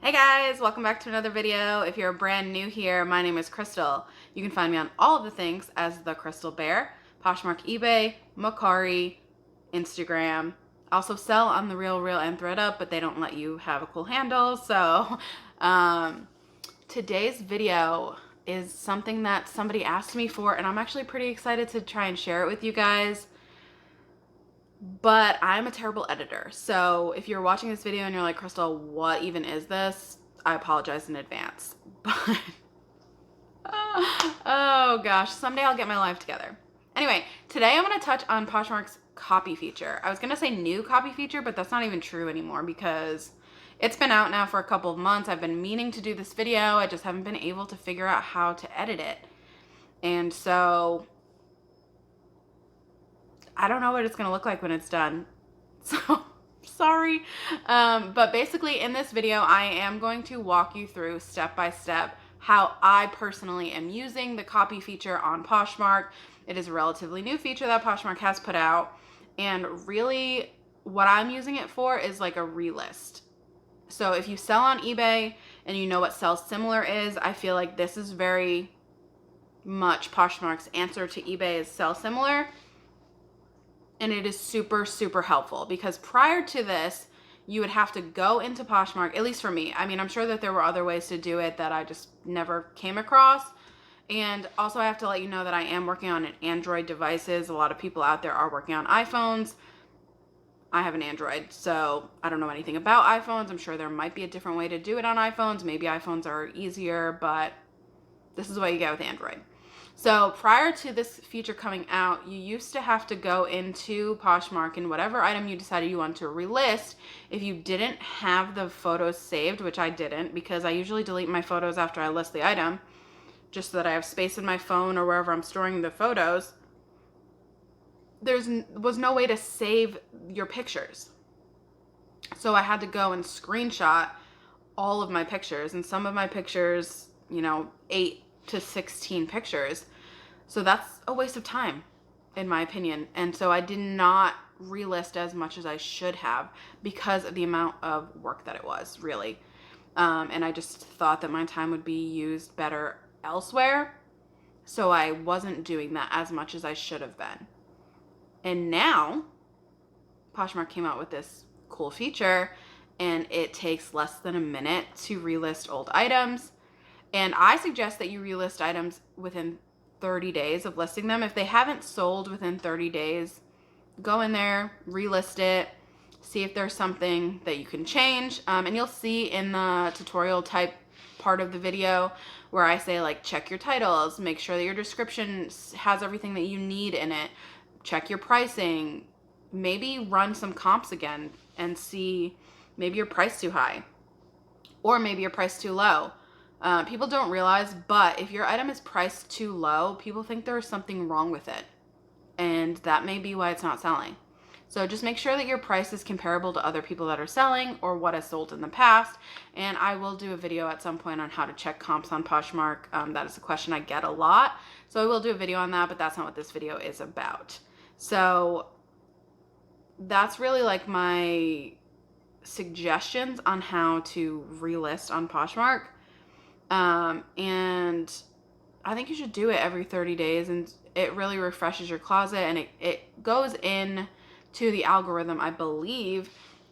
Hey guys, welcome back to another video. If you're brand new here, my name is Crystal. You can find me on all of the things as The Crystal Bear, Poshmark, eBay, Mercari, Instagram. I also sell on The Real and ThreadUp, but they don't let you have a cool handle. So today's video is something that somebody asked me for, and I'm actually pretty excited to try and share it with you guys. But I'm a terrible editor. So if you're watching this video and you're like, Crystal, what even is this? I apologize in advance. But oh gosh, someday I'll get my life together. Anyway, today I'm going to touch on Poshmark's copy feature. I was going to say new copy feature, but that's not even true anymore because it's been out now for a couple of months. I've been meaning to do this video. I just haven't been able to figure out how to edit it. And so I don't know what it's going to look like when it's done. So sorry. But basically in this video, I am going to walk you through step by step how I personally am using the copy feature on Poshmark. It is a relatively new feature that Poshmark has put out. And really what I'm using it for is like a relist. So if you sell on eBay and you know what sell similar is, I feel like this is very much Poshmark's answer to eBay's sell similar. And it is super, super helpful because prior to this, you would have to go into Poshmark, at least for me. I mean, I'm sure that there were other ways to do it that I just never came across. And also I have to let you know that I am working on an Android devices. A lot of people out there are working on iPhones. I have an Android, so I don't know anything about iPhones. I'm sure there might be a different way to do it on iPhones. Maybe iPhones are easier, but this is what you get with Android. So prior to this feature coming out, you used to have to go into Poshmark and whatever item you decided you want to relist. If you didn't have the photos saved, which I didn't because I usually delete my photos after I list the item, just so that I have space in my phone or wherever I'm storing the photos, there was no way to save your pictures. So I had to go and screenshot all of my pictures, and some of my pictures, 8 to 16 pictures. So that's a waste of time, in my opinion. And so I did not relist as much as I should have because of the amount of work that it was, really. And I just thought that my time would be used better elsewhere. So I wasn't doing that as much as I should have been. And now, Poshmark came out with this cool feature, and it takes less than a minute to relist old items. And I suggest that you relist items within 30 days of listing them. If they haven't sold within 30 days, go in there, relist it, see if there's something that you can change. And you'll see in the tutorial type part of the video where I say, like, check your titles, make sure that your description has everything that you need in it, check your pricing, maybe run some comps again and see maybe your price too high or maybe your price too low. People don't realize, but if your item is priced too low, people think there is something wrong with it. And that may be why it's not selling. So just make sure that your price is comparable to other people that are selling or what has sold in the past. And I will do a video at some point on how to check comps on Poshmark. That is a question I get a lot. So I will do a video on that, but that's not what this video is about. So that's really like my suggestions on how to relist on Poshmark. And I think you should do it every 30 days, and it really refreshes your closet, and it goes in to the algorithm, I believe,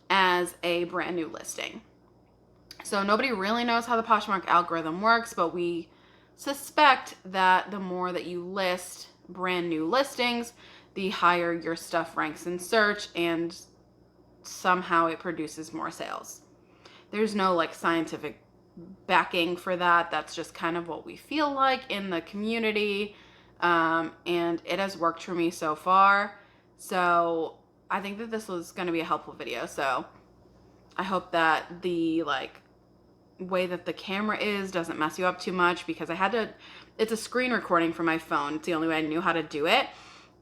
as a brand new listing. So nobody really knows how the Poshmark algorithm works, but we suspect that the more that you list brand new listings, the higher your stuff ranks in search, and somehow it produces more sales. There's no like scientific backing for that. That's just kind of what we feel like in the community. And it has worked for me so far. So I think that this was going to be a helpful video. So I hope that the way that the camera is doesn't mess you up too much, because it's a screen recording for my phone. It's the only way I knew how to do it.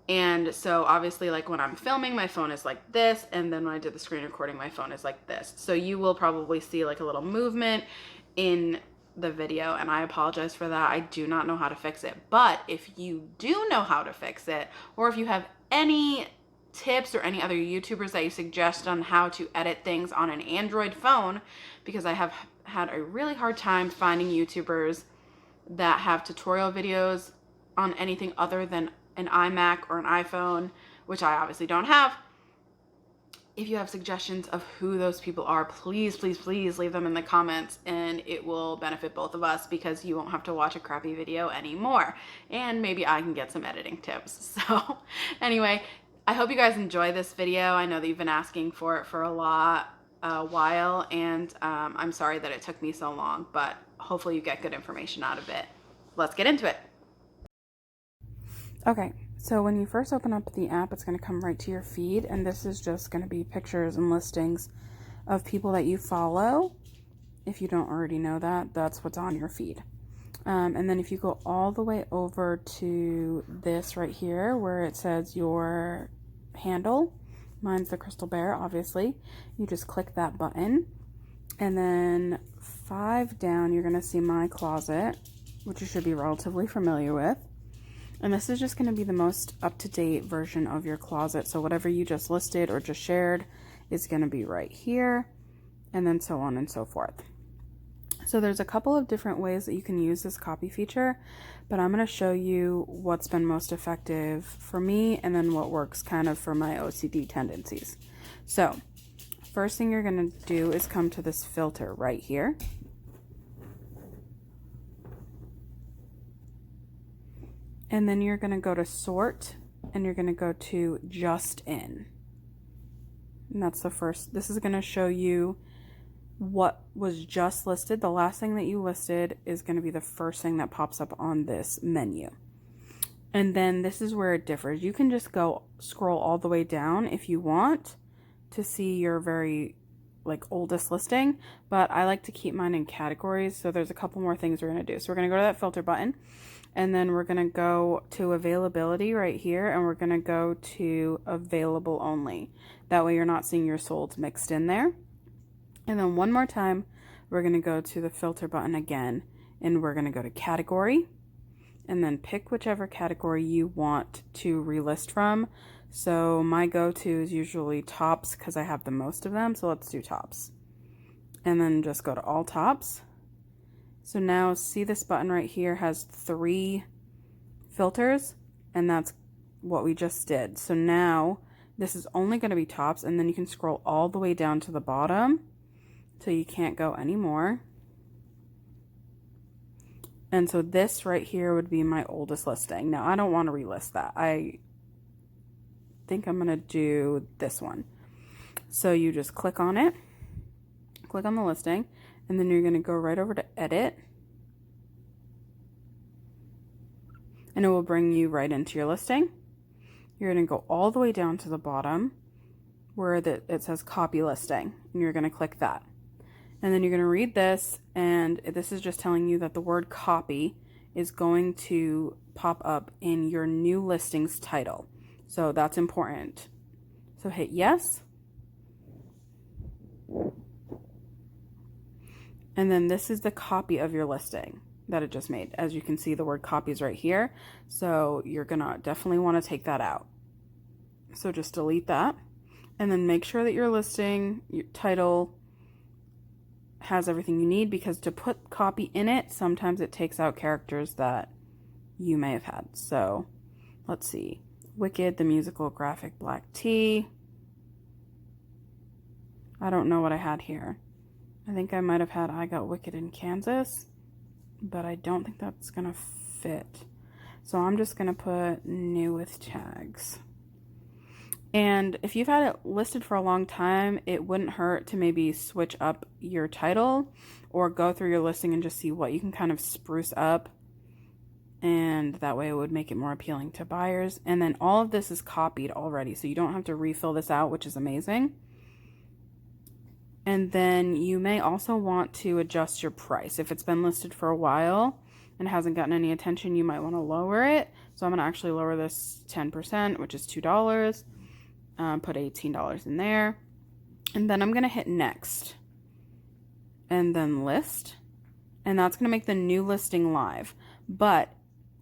And so obviously, like, when I'm filming, my phone is like this, and then when I did the screen recording, my phone is like this. So you will probably see like a little movement in the video, and I apologize for that. I do not know how to fix it. But if you do know how to fix it, or if you have any tips or any other YouTubers that you suggest on how to edit things on an Android phone, because I have had a really hard time finding YouTubers that have tutorial videos on anything other than an iMac or an iPhone, which I obviously don't have. If you have suggestions of who those people are, please, please, please leave them in the comments, and it will benefit both of us because you won't have to watch a crappy video anymore. And maybe I can get some editing tips. So anyway, I hope you guys enjoy this video. I know that you've been asking for it for a while, and I'm sorry that it took me so long, but hopefully you get good information out of it. Let's get into it. Okay, so when you first open up the app, it's going to come right to your feed, and this is just going to be pictures and listings of people that you follow. If you don't already know that, that's what's on your feed. And then if you go all the way over to this right here where it says your handle, mine's THECRYSTALBEAR, obviously, you just click that button, and then 5 down you're going to see my closet, which you should be relatively familiar with. And this is just going to be the most up-to-date version of your closet. So whatever you just listed or just shared is going to be right here, and then so on and so forth. So there's a couple of different ways that you can use this copy feature, but I'm going to show you what's been most effective for me and then what works kind of for my OCD tendencies. So first thing you're going to do is come to this filter right here. And then you're going to go to sort, and you're going to go to just in. And that's the first. This is going to show you what was just listed. The last thing that you listed is going to be the first thing that pops up on this menu. And then this is where it differs. You can just go scroll all the way down if you want to see your very oldest listing, but I like to keep mine in categories. So there's a couple more things we're going to do. So we're going to go to that filter button, and then we're going to go to availability right here, and we're going to go to available only. That way you're not seeing your solds mixed in there. And then one more time, we're going to go to the filter button again, and we're going to go to category, and then pick whichever category you want to relist from. So my go-to is usually tops because I have the most of them. So let's do tops. And then just go to all tops. So now see this button right here has 3 filters, and that's what we just did. So now this is only going to be tops, and then you can scroll all the way down to the bottom so you can't go anymore. And so this right here would be my oldest listing. Now I don't want to relist that. I think I'm going to do this one. So you just click on it, click on the listing, and then you're going to go right over to edit, and it will bring you right into your listing. You're going to go all the way down to the bottom where it says copy listing, and you're going to click that. And then you're going to read this, and this is just telling you that the word copy is going to pop up in your new listing's title. So that's important. So hit yes. And then this is the copy of your listing that it just made. As you can see, the word copy is right here. So you're gonna definitely want to take that out. So just delete that. And then make sure that your listing, your title, has everything you need, because to put copy in it, sometimes it takes out characters that you may have had. So let's see. Wicked, the musical graphic black tea. I don't know what I had here. I think I might have had I Got Wicked in Kansas, but I don't think that's gonna fit. So I'm just gonna put new with tags. And if you've had it listed for a long time, it wouldn't hurt to maybe switch up your title or go through your listing and just see what you can kind of spruce up. And that way it would make it more appealing to buyers. And then all of this is copied already, so you don't have to refill this out, which is amazing. And then you may also want to adjust your price. If it's been listed for a while and hasn't gotten any attention, you might want to lower it. So I'm going to actually lower this 10%, which is $2. Put $18 in there. And then I'm going to hit next. And then list. And that's going to make the new listing live. But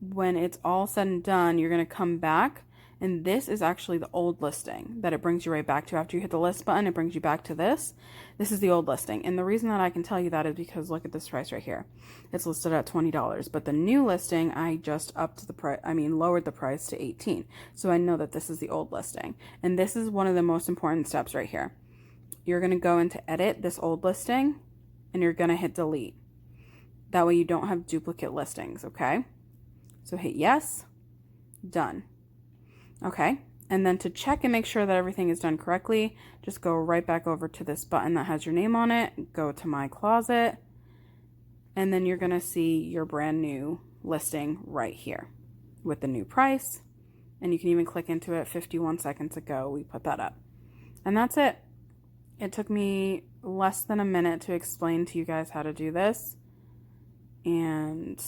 when it's all said and done, you're going to come back And this is actually the old listing that it brings you right back to. After you hit the list button, it brings you back to this. This is the old listing. And the reason that I can tell you that is because look at this price right here. It's listed at $20, but the new listing, I just upped the price, lowered the price to $18. So I know that this is the old listing. And this is one of the most important steps right here. You're going to go into edit this old listing and you're going to hit delete. That way you don't have duplicate listings, okay? So hit yes, done. Okay, and then to check and make sure that everything is done correctly, just go right back over to this button that has your name on it, go to my closet, and then you're gonna see your brand new listing right here with the new price, and you can even click into it. 51 seconds ago, we put that up. And that's it. It took me less than a minute to explain to you guys how to do this, and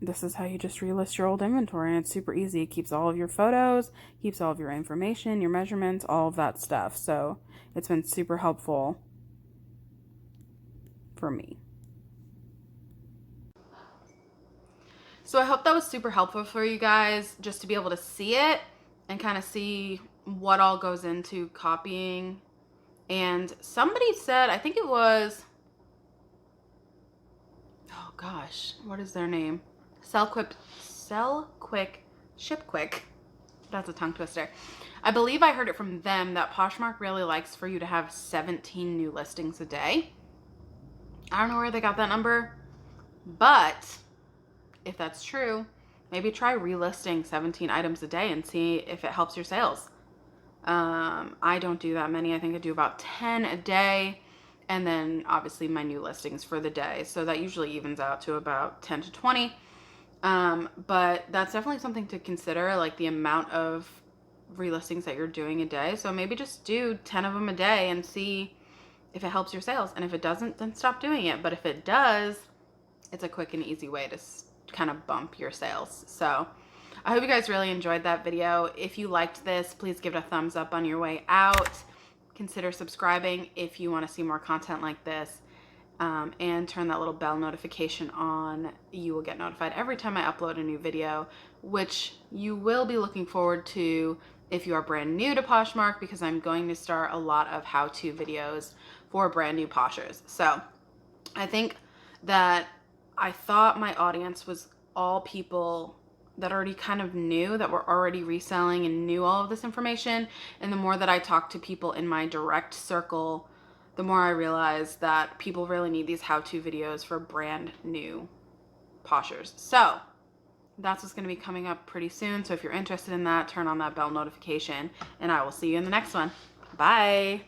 this is how you just relist your old inventory, and it's super easy. It keeps all of your photos, keeps all of your information, your measurements, all of that stuff. So it's been super helpful for me. So I hope that was super helpful for you guys, just to be able to see it and kind of see what all goes into copying. And somebody said, I think it was, oh gosh, what is their name? Sell quick, ship quick. That's a tongue twister. I believe I heard it from them that Poshmark really likes for you to have 17 new listings a day. I don't know where they got that number, but if that's true, maybe try relisting 17 items a day and see if it helps your sales. I don't do that many. I think I do about 10 a day. And then obviously my new listings for the day. So that usually evens out to about 10 to 20. But that's definitely something to consider, like the amount of relistings that you're doing a day. So maybe just do 10 of them a day and see if it helps your sales. And if it doesn't, then stop doing it. But if it does, it's a quick and easy way to kind of bump your sales. So I hope you guys really enjoyed that video. If you liked this, please give it a thumbs up on your way out. Consider subscribing if you want to see more content like this. And turn that little bell notification on. You will get notified every time I upload a new video, which you will be looking forward to if you are brand new to Poshmark, because I'm going to start a lot of how-to videos for brand new Poshers. So I think that I thought my audience was all people that already kind of knew, that were already reselling and knew all of this information. And the more that I talked to people in my direct circle, the more I realized that people really need these how-to videos for brand new Poshers. So that's what's going to be coming up pretty soon. So if you're interested in that, turn on that bell notification, and I will see you in the next one. Bye.